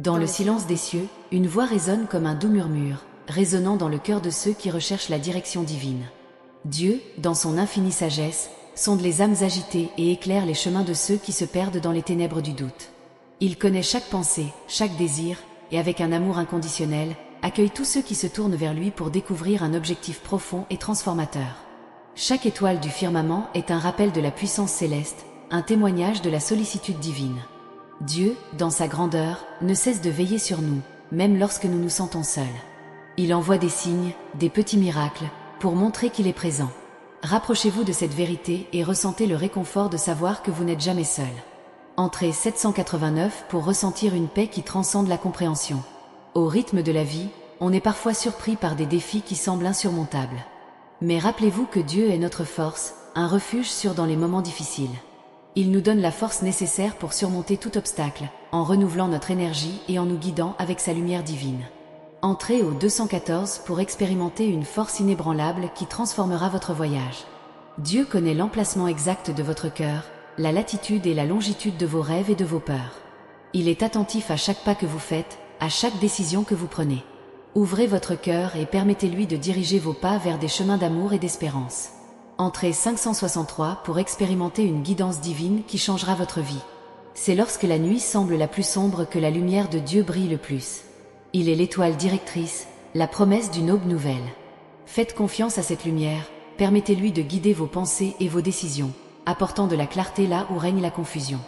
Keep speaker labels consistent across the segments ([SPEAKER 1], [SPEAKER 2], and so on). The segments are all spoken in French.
[SPEAKER 1] Dans le silence des cieux, une voix résonne comme un doux murmure, résonnant dans le cœur de ceux qui recherchent la direction divine. Dieu, dans son infinie sagesse, sonde les âmes agitées et éclaire les chemins de ceux qui se perdent dans les ténèbres du doute. Il connaît chaque pensée, chaque désir, et avec un amour inconditionnel, accueille tous ceux qui se tournent vers lui pour découvrir un objectif profond et transformateur. Chaque étoile du firmament est un rappel de la puissance céleste, un témoignage de la sollicitude divine. Dieu, dans sa grandeur, ne cesse de veiller sur nous, même lorsque nous nous sentons seuls. Il envoie des signes, des petits miracles, pour montrer qu'il est présent. Rapprochez-vous de cette vérité et ressentez le réconfort de savoir que vous n'êtes jamais seul. Entrée 789 pour ressentir une paix qui transcende la compréhension. Au rythme de la vie, on est parfois surpris par des défis qui semblent insurmontables. Mais rappelez-vous que Dieu est notre force, un refuge sûr dans les moments difficiles. Il nous donne la force nécessaire pour surmonter tout obstacle, en renouvelant notre énergie et en nous guidant avec sa lumière divine. Entrez au 214 pour expérimenter une force inébranlable qui transformera votre voyage. Dieu connaît l'emplacement exact de votre cœur, la latitude et la longitude de vos rêves et de vos peurs. Il est attentif à chaque pas que vous faites, à chaque décision que vous prenez. Ouvrez votre cœur et permettez-lui de diriger vos pas vers des chemins d'amour et d'espérance. Entrez 563 pour expérimenter une guidance divine qui changera votre vie. C'est lorsque la nuit semble la plus sombre que la lumière de Dieu brille le plus. Il est l'étoile directrice, la promesse d'une aube nouvelle. Faites confiance à cette lumière, permettez-lui de guider vos pensées et vos décisions, apportant de la clarté là où règne la confusion.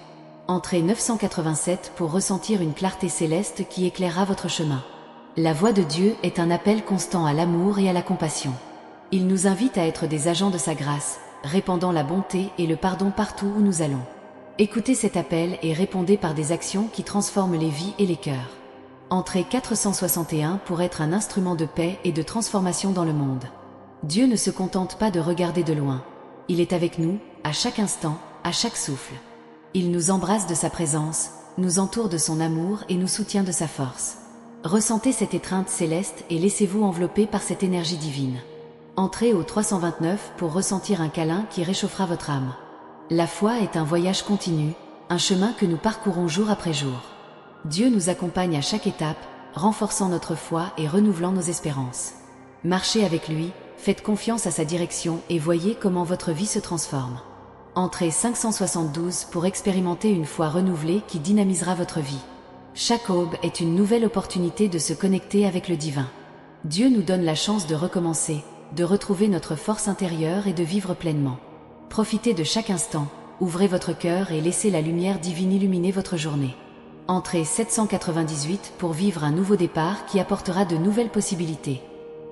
[SPEAKER 1] Entrez 987 pour ressentir une clarté céleste qui éclairera votre chemin. La voix de Dieu est un appel constant à l'amour et à la compassion. Il nous invite à être des agents de sa grâce, répandant la bonté et le pardon partout où nous allons. Écoutez cet appel et répondez par des actions qui transforment les vies et les cœurs. Entrez 461 pour être un instrument de paix et de transformation dans le monde. Dieu ne se contente pas de regarder de loin. Il est avec nous, à chaque instant, à chaque souffle. Il nous embrasse de sa présence, nous entoure de son amour et nous soutient de sa force. Ressentez cette étreinte céleste et laissez-vous envelopper par cette énergie divine. Entrez au 329 pour ressentir un câlin qui réchauffera votre âme. La foi est un voyage continu, un chemin que nous parcourons jour après jour. Dieu nous accompagne à chaque étape, renforçant notre foi et renouvelant nos espérances. Marchez avec lui, faites confiance à sa direction et voyez comment votre vie se transforme. Entrez 572 pour expérimenter une foi renouvelée qui dynamisera votre vie. Chaque aube est une nouvelle opportunité de se connecter avec le divin. Dieu nous donne la chance de recommencer, de retrouver notre force intérieure et de vivre pleinement. Profitez de chaque instant, ouvrez votre cœur et laissez la lumière divine illuminer votre journée. Entrez 798 pour vivre un nouveau départ qui apportera de nouvelles possibilités.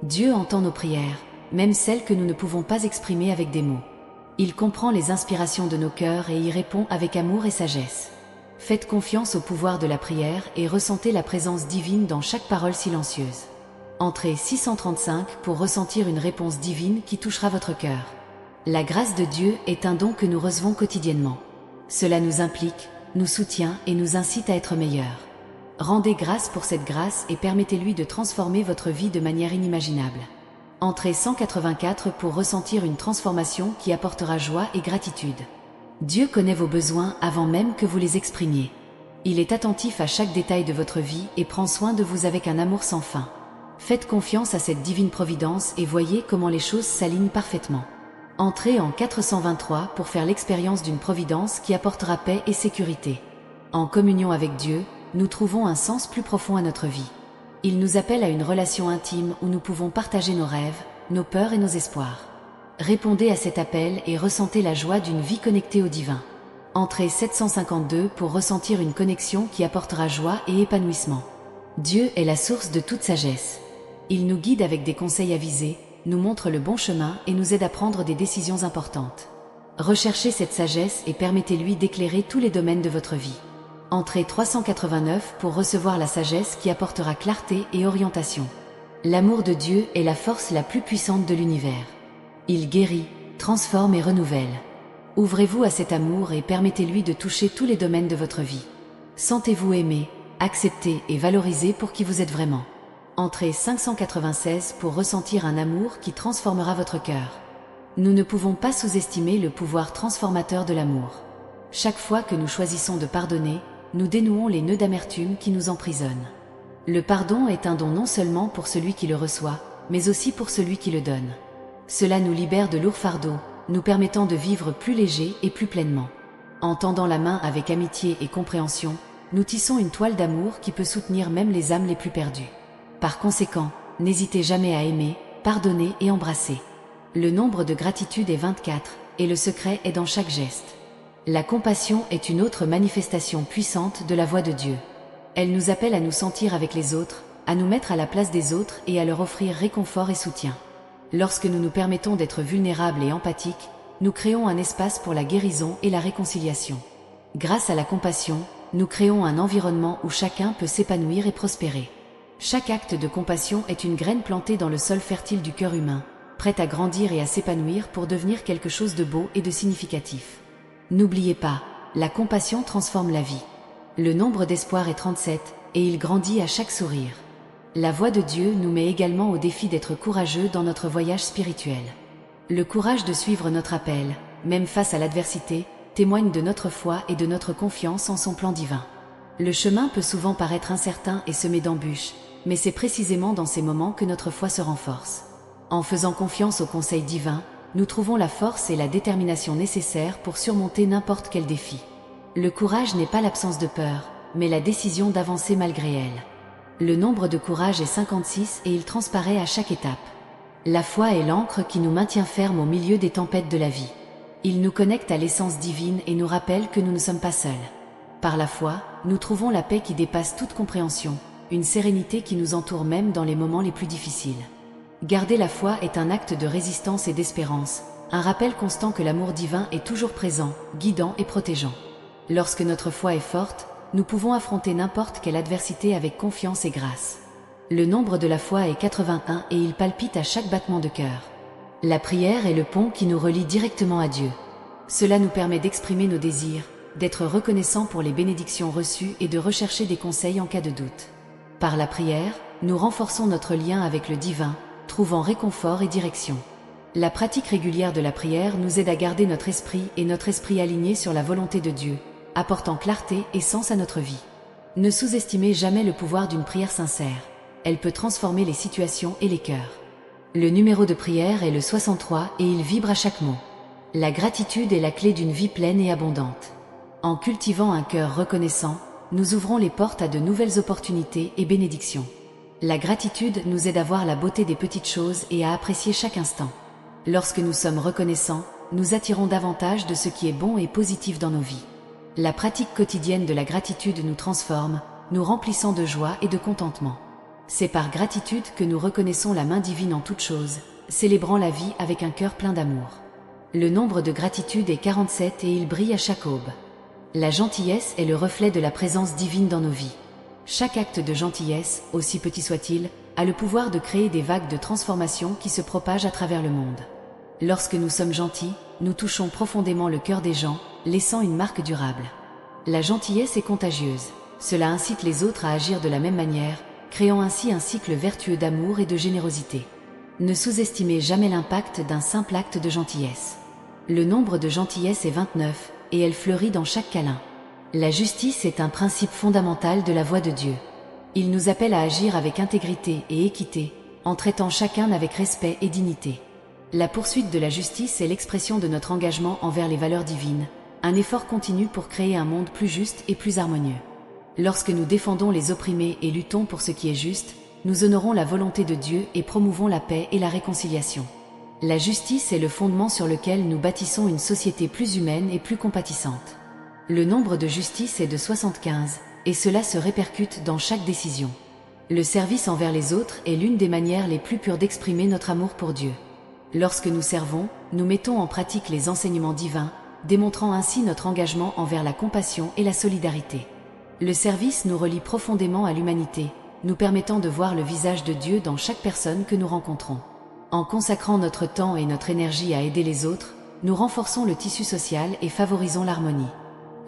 [SPEAKER 1] Dieu entend nos prières, même celles que nous ne pouvons pas exprimer avec des mots. Il comprend les inspirations de nos cœurs et y répond avec amour et sagesse. Faites confiance au pouvoir de la prière et ressentez la présence divine dans chaque parole silencieuse. Entrez 635 pour ressentir une réponse divine qui touchera votre cœur. La grâce de Dieu est un don que nous recevons quotidiennement. Cela nous implique, nous soutient et nous incite à être meilleurs. Rendez grâce pour cette grâce et permettez-lui de transformer votre vie de manière inimaginable. Entrez 184 pour ressentir une transformation qui apportera joie et gratitude. Dieu connaît vos besoins avant même que vous les exprimiez. Il est attentif à chaque détail de votre vie et prend soin de vous avec un amour sans fin. Faites confiance à cette divine providence et voyez comment les choses s'alignent parfaitement. Entrez en 423 pour faire l'expérience d'une providence qui apportera paix et sécurité. En communion avec Dieu, nous trouvons un sens plus profond à notre vie. Il nous appelle à une relation intime où nous pouvons partager nos rêves, nos peurs et nos espoirs. Répondez à cet appel et ressentez la joie d'une vie connectée au divin. Entrez 752 pour ressentir une connexion qui apportera joie et épanouissement. Dieu est la source de toute sagesse. Il nous guide avec des conseils avisés, nous montre le bon chemin et nous aide à prendre des décisions importantes. Recherchez cette sagesse et permettez-lui d'éclairer tous les domaines de votre vie. Entrez 389 pour recevoir la sagesse qui apportera clarté et orientation. L'amour de Dieu est la force la plus puissante de l'univers. Il guérit, transforme et renouvelle. Ouvrez-vous à cet amour et permettez-lui de toucher tous les domaines de votre vie. Sentez-vous aimé, accepté et valorisé pour qui vous êtes vraiment. Entrez 596 pour ressentir un amour qui transformera votre cœur. Nous ne pouvons pas sous-estimer le pouvoir transformateur de l'amour. Chaque fois que nous choisissons de pardonner, nous dénouons les nœuds d'amertume qui nous emprisonnent. Le pardon est un don non seulement pour celui qui le reçoit, mais aussi pour celui qui le donne. Cela nous libère de lourds fardeaux, nous permettant de vivre plus léger et plus pleinement. En tendant la main avec amitié et compréhension, nous tissons une toile d'amour qui peut soutenir même les âmes les plus perdues. Par conséquent, n'hésitez jamais à aimer, pardonner et embrasser. Le nombre de gratitude est 24, et le secret est dans chaque geste. La compassion est une autre manifestation puissante de la voix de Dieu. Elle nous appelle à nous sentir avec les autres, à nous mettre à la place des autres et à leur offrir réconfort et soutien. Lorsque nous nous permettons d'être vulnérables et empathiques, nous créons un espace pour la guérison et la réconciliation. Grâce à la compassion, nous créons un environnement où chacun peut s'épanouir et prospérer. Chaque acte de compassion est une graine plantée dans le sol fertile du cœur humain, prête à grandir et à s'épanouir pour devenir quelque chose de beau et de significatif. N'oubliez pas, la compassion transforme la vie. Le nombre d'espoir est 37, et il grandit à chaque sourire. La voix de Dieu nous met également au défi d'être courageux dans notre voyage spirituel. Le courage de suivre notre appel, même face à l'adversité, témoigne de notre foi et de notre confiance en son plan divin. Le chemin peut souvent paraître incertain et semé d'embûches, mais c'est précisément dans ces moments que notre foi se renforce. En faisant confiance au conseil divin, nous trouvons la force et la détermination nécessaires pour surmonter n'importe quel défi. Le courage n'est pas l'absence de peur, mais la décision d'avancer malgré elle. Le nombre de courage est 56 et il transparaît à chaque étape. La foi est l'ancre qui nous maintient fermes au milieu des tempêtes de la vie. Il nous connecte à l'essence divine et nous rappelle que nous ne sommes pas seuls. Par la foi, nous trouvons la paix qui dépasse toute compréhension, une sérénité qui nous entoure même dans les moments les plus difficiles. Garder la foi est un acte de résistance et d'espérance, un rappel constant que l'amour divin est toujours présent, guidant et protégeant. Lorsque notre foi est forte, nous pouvons affronter n'importe quelle adversité avec confiance et grâce. Le nombre de la foi est 81 et il palpite à chaque battement de cœur. La prière est le pont qui nous relie directement à Dieu. Cela nous permet d'exprimer nos désirs, d'être reconnaissants pour les bénédictions reçues et de rechercher des conseils en cas de doute. Par la prière, nous renforçons notre lien avec le divin, trouvant réconfort et direction. La pratique régulière de la prière nous aide à garder notre esprit alignés sur la volonté de Dieu, apportant clarté et sens à notre vie. Ne sous-estimez jamais le pouvoir d'une prière sincère. Elle peut transformer les situations et les cœurs. Le numéro de prière est le 63 et il vibre à chaque mot. La gratitude est la clé d'une vie pleine et abondante. En cultivant un cœur reconnaissant, nous ouvrons les portes à de nouvelles opportunités et bénédictions. La gratitude nous aide à voir la beauté des petites choses et à apprécier chaque instant. Lorsque nous sommes reconnaissants, nous attirons davantage de ce qui est bon et positif dans nos vies. La pratique quotidienne de la gratitude nous transforme, nous remplissant de joie et de contentement. C'est par gratitude que nous reconnaissons la main divine en toutes choses, célébrant la vie avec un cœur plein d'amour. Le nombre de gratitude est 47 et il brille à chaque aube. La gentillesse est le reflet de la présence divine dans nos vies. Chaque acte de gentillesse, aussi petit soit-il, a le pouvoir de créer des vagues de transformation qui se propagent à travers le monde. Lorsque nous sommes gentils, nous touchons profondément le cœur des gens, laissant une marque durable. La gentillesse est contagieuse. Cela incite les autres à agir de la même manière, créant ainsi un cycle vertueux d'amour et de générosité. Ne sous-estimez jamais l'impact d'un simple acte de gentillesse. Le nombre de gentillesse est 29, et elle fleurit dans chaque câlin. La justice est un principe fondamental de la voix de Dieu. Il nous appelle à agir avec intégrité et équité, en traitant chacun avec respect et dignité. La poursuite de la justice est l'expression de notre engagement envers les valeurs divines, un effort continu pour créer un monde plus juste et plus harmonieux. Lorsque nous défendons les opprimés et luttons pour ce qui est juste, nous honorons la volonté de Dieu et promouvons la paix et la réconciliation. La justice est le fondement sur lequel nous bâtissons une société plus humaine et plus compatissante. Le nombre de justice est de 75, et cela se répercute dans chaque décision. Le service envers les autres est l'une des manières les plus pures d'exprimer notre amour pour Dieu. Lorsque nous servons, nous mettons en pratique les enseignements divins, démontrant ainsi notre engagement envers la compassion et la solidarité. Le service nous relie profondément à l'humanité, nous permettant de voir le visage de Dieu dans chaque personne que nous rencontrons. En consacrant notre temps et notre énergie à aider les autres, nous renforçons le tissu social et favorisons l'harmonie.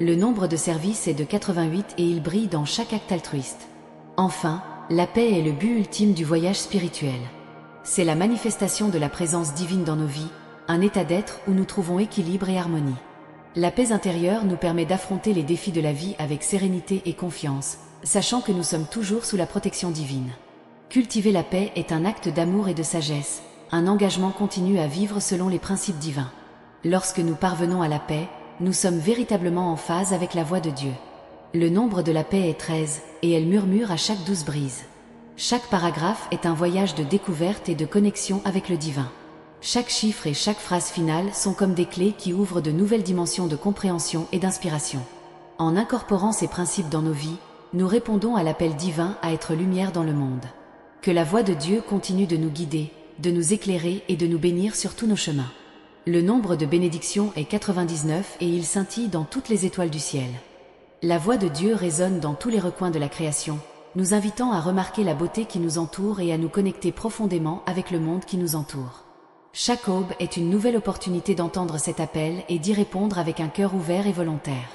[SPEAKER 1] Le nombre de services est de 88 et il brille dans chaque acte altruiste. Enfin, la paix est le but ultime du voyage spirituel. C'est la manifestation de la présence divine dans nos vies, un état d'être où nous trouvons équilibre et harmonie. La paix intérieure nous permet d'affronter les défis de la vie avec sérénité et confiance, sachant que nous sommes toujours sous la protection divine. Cultiver la paix est un acte d'amour et de sagesse, un engagement continu à vivre selon les principes divins. Lorsque nous parvenons à la paix, nous sommes véritablement en phase avec la voix de Dieu. Le nombre de la paix est 13, et elle murmure à chaque 12 brises. Chaque paragraphe est un voyage de découverte et de connexion avec le divin. Chaque chiffre et chaque phrase finale sont comme des clés qui ouvrent de nouvelles dimensions de compréhension et d'inspiration. En incorporant ces principes dans nos vies, nous répondons à l'appel divin à être lumière dans le monde. Que la voix de Dieu continue de nous guider, de nous éclairer et de nous bénir sur tous nos chemins. Le nombre de bénédictions est 99 et il scintille dans toutes les étoiles du ciel. La voix de Dieu résonne dans tous les recoins de la création, nous invitant à remarquer la beauté qui nous entoure et à nous connecter profondément avec le monde qui nous entoure. Chaque aube est une nouvelle opportunité d'entendre cet appel et d'y répondre avec un cœur ouvert et volontaire.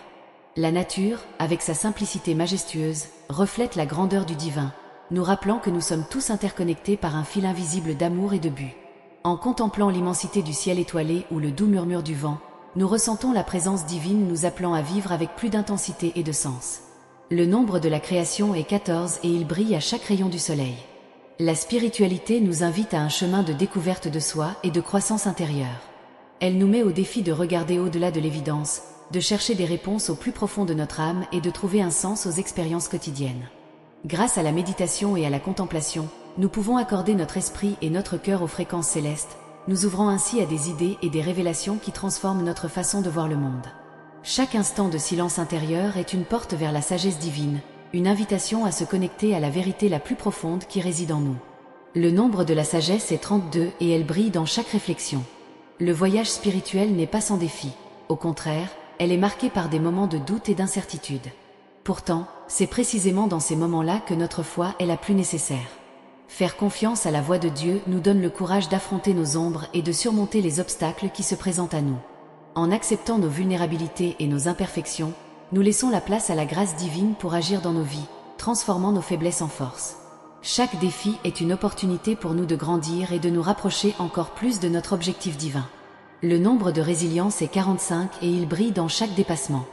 [SPEAKER 1] La nature, avec sa simplicité majestueuse, reflète la grandeur du divin, nous rappelant que nous sommes tous interconnectés par un fil invisible d'amour et de but. En contemplant l'immensité du ciel étoilé ou le doux murmure du vent, nous ressentons la présence divine nous appelant à vivre avec plus d'intensité et de sens. Le nombre de la création est 14 et il brille à chaque rayon du soleil. La spiritualité nous invite à un chemin de découverte de soi et de croissance intérieure. Elle nous met au défi de regarder au-delà de l'évidence, de chercher des réponses au plus profond de notre âme et de trouver un sens aux expériences quotidiennes. Grâce à la méditation et à la contemplation, nous pouvons accorder notre esprit et notre cœur aux fréquences célestes, nous ouvrant ainsi à des idées et des révélations qui transforment notre façon de voir le monde. Chaque instant de silence intérieur est une porte vers la sagesse divine, une invitation à se connecter à la vérité la plus profonde qui réside en nous. Le nombre de la sagesse est 32 et elle brille dans chaque réflexion. Le voyage spirituel n'est pas sans défi. Au contraire, elle est marquée par des moments de doute et d'incertitude. Pourtant, c'est précisément dans ces moments-là que notre foi est la plus nécessaire. Faire confiance à la voix de Dieu nous donne le courage d'affronter nos ombres et de surmonter les obstacles qui se présentent à nous. En acceptant nos vulnérabilités et nos imperfections, nous laissons la place à la grâce divine pour agir dans nos vies, transformant nos faiblesses en force. Chaque défi est une opportunité pour nous de grandir et de nous rapprocher encore plus de notre objectif divin. Le nombre de résilience est 45 et il brille dans chaque dépassement.